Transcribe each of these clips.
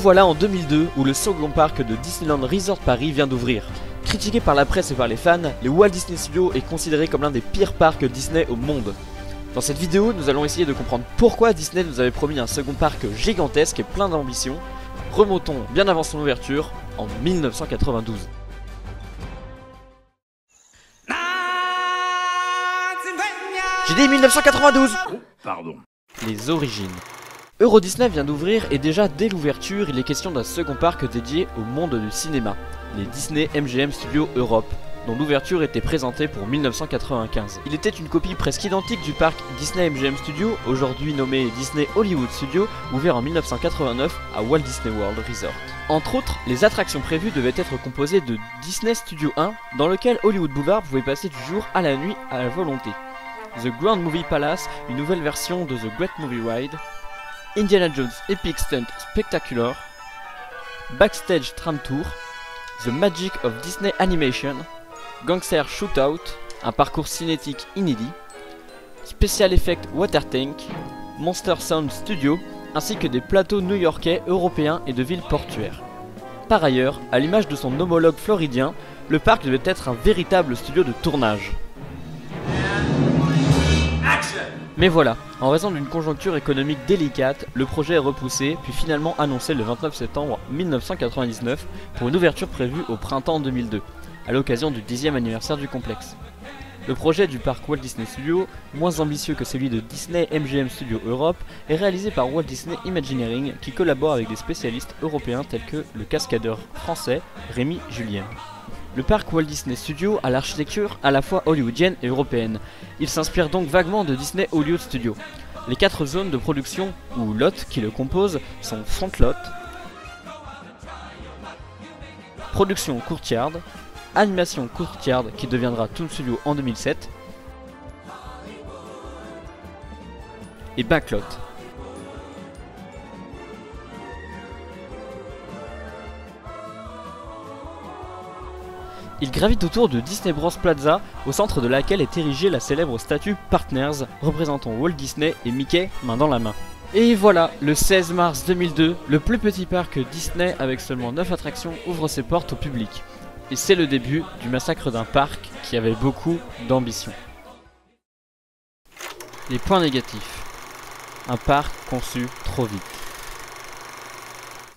voilà en 2002 où le second parc de Disneyland Resort Paris vient d'ouvrir. Critiqué par la presse et par les fans, le Walt Disney Studios est considéré comme l'un des pires parcs Disney au monde. Dans cette vidéo, nous allons essayer de comprendre pourquoi Disney nous avait promis un second parc gigantesque et plein d'ambition. Remontons bien avant son ouverture, en 1992. J'ai dit 1992 ! Pardon. Les origines. Euro Disney vient d'ouvrir et déjà dès l'ouverture, il est question d'un second parc dédié au monde du cinéma, les Disney MGM Studios Europe, dont l'ouverture était présentée pour 1995. Il était une copie presque identique du parc Disney MGM Studios, aujourd'hui nommé Disney Hollywood Studios, ouvert en 1989 à Walt Disney World Resort. Entre autres, les attractions prévues devaient être composées de Disney Studio 1, dans lequel Hollywood Boulevard pouvait passer du jour à la nuit à la volonté. The Grand Movie Palace, une nouvelle version de The Great Movie Ride, Indiana Jones Epic Stunt Spectacular, Backstage Tram Tour, The Magic of Disney Animation, Gangster Shootout, un parcours cinétique inédit, Special Effect Water Tank, Monster Sound Studio, ainsi que des plateaux new-yorkais, européens et de villes portuaires. Par ailleurs, à l'image de son homologue floridien, le parc devait être un véritable studio de tournage. Mais voilà, en raison d'une conjoncture économique délicate, le projet est repoussé, puis finalement annoncé le 29 septembre 1999 pour une ouverture prévue au printemps 2002, à l'occasion du 10e anniversaire du complexe. Le projet du parc Walt Disney Studios, moins ambitieux que celui de Disney MGM Studios Europe, est réalisé par Walt Disney Imagineering qui collabore avec des spécialistes européens tels que le cascadeur français Rémi Julien. Le parc Walt Disney Studios a l'architecture à la fois hollywoodienne et européenne. Il s'inspire donc vaguement de Disney Hollywood Studios. Les 4 zones de production, ou lots, qui le composent sont Front Lot, Production Courtyard, Animation Courtyard qui deviendra Toon Studio en 2007, et Backlot. Il gravite autour de Disney Bros Plaza, au centre de laquelle est érigée la célèbre statue Partners, représentant Walt Disney et Mickey main dans la main. Et voilà, le 16 mars 2002, le plus petit parc Disney avec seulement 9 attractions ouvre ses portes au public. Et c'est le début du massacre d'un parc qui avait beaucoup d'ambition. Les points négatifs. Un parc conçu trop vite.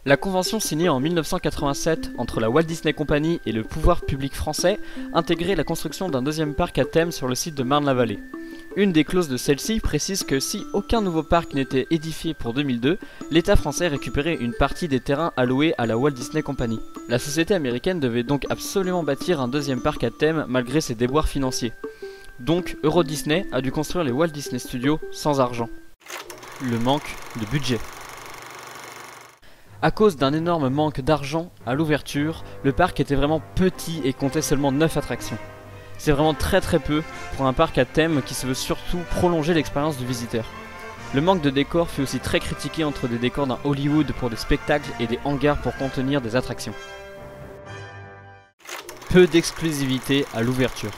La convention signée en 1987 entre la Walt Disney Company et le pouvoir public français intégrait la construction d'un deuxième parc à thème sur le site de Marne-la-Vallée. Une des clauses de celle-ci précise que si aucun nouveau parc n'était édifié pour 2002, l'État français récupérait une partie des terrains alloués à la Walt Disney Company. La société américaine devait donc absolument bâtir un deuxième parc à thème malgré ses déboires financiers. Donc Euro Disney a dû construire les Walt Disney Studios sans argent. Le manque de budget. À cause d'un énorme manque d'argent à l'ouverture, le parc était vraiment petit et comptait seulement 9 attractions. C'est vraiment très peu pour un parc à thème qui se veut surtout prolonger l'expérience du visiteur. Le manque de décors fut aussi très critiqué entre des décors d'un Hollywood pour des spectacles et des hangars pour contenir des attractions. Peu d'exclusivité à l'ouverture.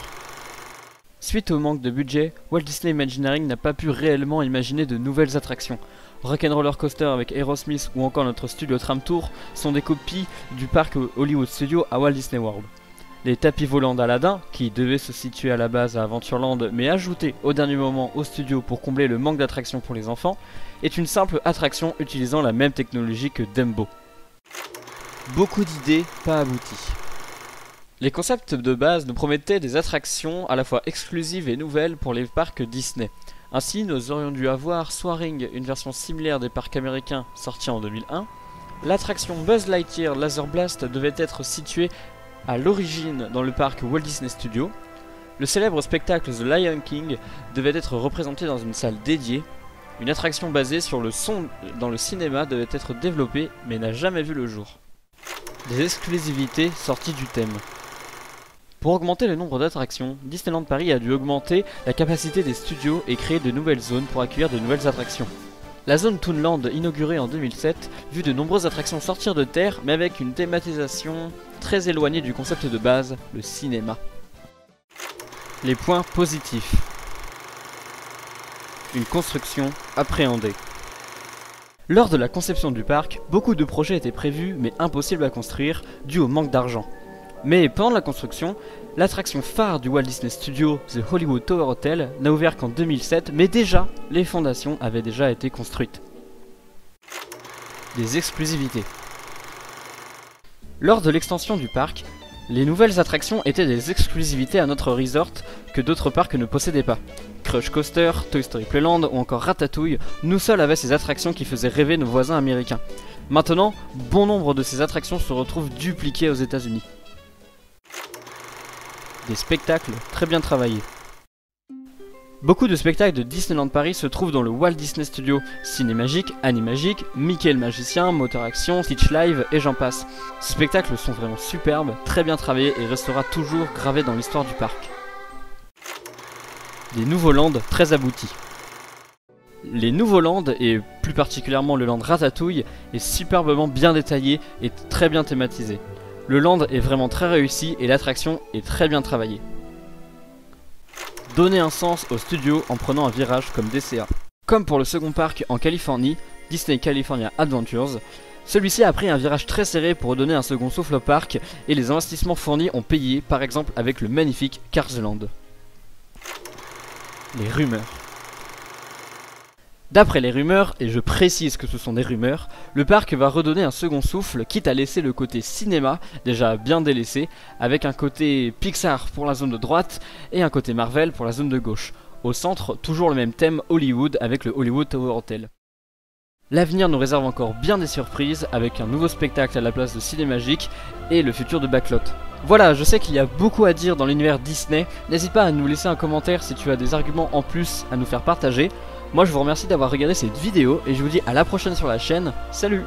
Suite au manque de budget, Walt Disney Imagineering n'a pas pu réellement imaginer de nouvelles attractions. Rock'n'Roller Coaster avec Aerosmith ou encore notre studio Tram Tour sont des copies du parc Hollywood Studios à Walt Disney World. Les tapis volants d'Aladin, qui devaient se situer à la base à Adventureland mais ajoutés au dernier moment au studio pour combler le manque d'attractions pour les enfants, est une simple attraction utilisant la même technologie que Dumbo. Beaucoup d'idées pas abouties. Les concepts de base nous promettaient des attractions à la fois exclusives et nouvelles pour les parcs Disney. Ainsi, nous aurions dû avoir Soaring, une version similaire des parcs américains sortie en 2001. L'attraction Buzz Lightyear Laser Blast devait être située à l'origine dans le parc Walt Disney Studios. Le célèbre spectacle The Lion King devait être représenté dans une salle dédiée. Une attraction basée sur le son dans le cinéma devait être développée mais n'a jamais vu le jour. Des exclusivités sorties du thème. Pour augmenter le nombre d'attractions, Disneyland Paris a dû augmenter la capacité des studios et créer de nouvelles zones pour accueillir de nouvelles attractions. La zone Toonland, inaugurée en 2007, vit de nombreuses attractions sortir de terre, mais avec une thématisation très éloignée du concept de base, le cinéma. Les points positifs. Une construction appréhendée. Lors de la conception du parc, beaucoup de projets étaient prévus mais impossibles à construire dû au manque d'argent. Mais pendant la construction, l'attraction phare du Walt Disney Studios, The Hollywood Tower Hotel, n'a ouvert qu'en 2007, mais déjà, les fondations avaient déjà été construites. Des exclusivités. Lors de l'extension du parc, les nouvelles attractions étaient des exclusivités à notre resort que d'autres parcs ne possédaient pas. Crush Coaster, Toy Story Playland ou encore Ratatouille, nous seuls avaient ces attractions qui faisaient rêver nos voisins américains. Maintenant, bon nombre de ces attractions se retrouvent dupliquées aux États-Unis. Des spectacles très bien travaillés. Beaucoup de spectacles de Disneyland Paris se trouvent dans le Walt Disney Studio, Cinémagique, Animagique, Mickey le Magicien, Moteur Action, Stitch Live et j'en passe. Ces spectacles sont vraiment superbes, très bien travaillés et restera toujours gravé dans l'histoire du parc. Des nouveaux lands très aboutis. Les nouveaux lands, et plus particulièrement le land Ratatouille, est superbement bien détaillé et très bien thématisé. Le land est vraiment très réussi et l'attraction est très bien travaillée. Donner un sens au studio en prenant un virage comme DCA. Comme pour le second parc en Californie, Disney California Adventures, celui-ci a pris un virage très serré pour donner un second souffle au parc et les investissements fournis ont payé, par exemple avec le magnifique Cars Land. Les rumeurs. D'après les rumeurs, et je précise que ce sont des rumeurs, le parc va redonner un second souffle, quitte à laisser le côté cinéma, déjà bien délaissé, avec un côté Pixar pour la zone de droite et un côté Marvel pour la zone de gauche. Au centre, toujours le même thème Hollywood avec le Hollywood Tower Hotel. L'avenir nous réserve encore bien des surprises, avec un nouveau spectacle à la place de Cinémagique et le futur de Backlot. Voilà, je sais qu'il y a beaucoup à dire dans l'univers Disney, n'hésite pas à nous laisser un commentaire si tu as des arguments en plus à nous faire partager. Moi je vous remercie d'avoir regardé cette vidéo et je vous dis à la prochaine sur la chaîne, salut!